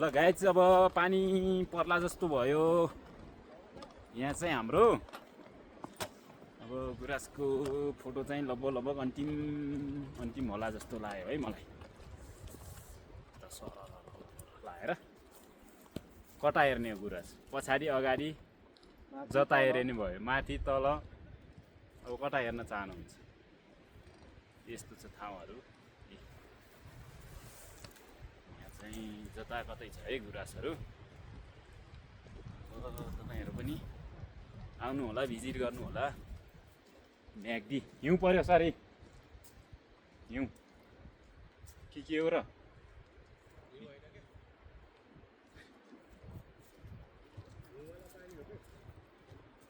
ल गाइज अब पानी पर्ला जस्तो भयो यहाँ चाहिँ हाम्रो अब गुराँसको फोटो चाहिँ लगभग अन्तिम होला जस्तो लाग्यो है मलाई लाएर कता हेर्ने हो गुराँस पछाडि अगाडि जता हेर्ने नि भयो माथि तल अब कता हेर्न चाहनुहुन्छ यस्तो छ ठाउँहरू यहाँ चाहिँ जता कतै छ है गुराँसहरू तपाईहरु पनि आउनु होला भिजिट गर्नु होला म्याग्दी हिउँ पर्यो सरी हिउँ के हो र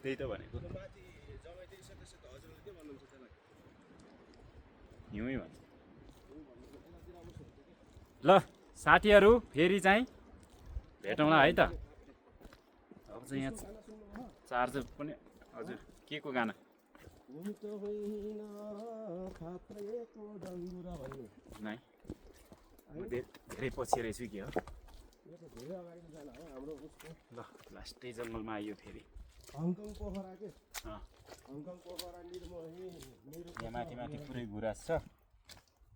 त्यही त भनेको हिउँै भन्छ ल साथीहरू फेरि चाहिँ भेटौँला है त अब चाहिँ यहाँ चार्जर पनि हजुर के को गाना नै धेरै पछि रहेछु के हो ल लास्टै जङ्गलमा आइयो फेरि यहाँ माथि पुरै गुराँस छ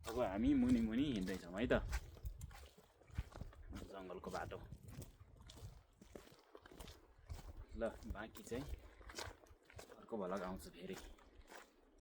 अब हामी मुनि हिँड्दैछौँ है त जङ्गलको बाटो ल बाँकी चाहिँ अर्को भलक आउँछु फेरि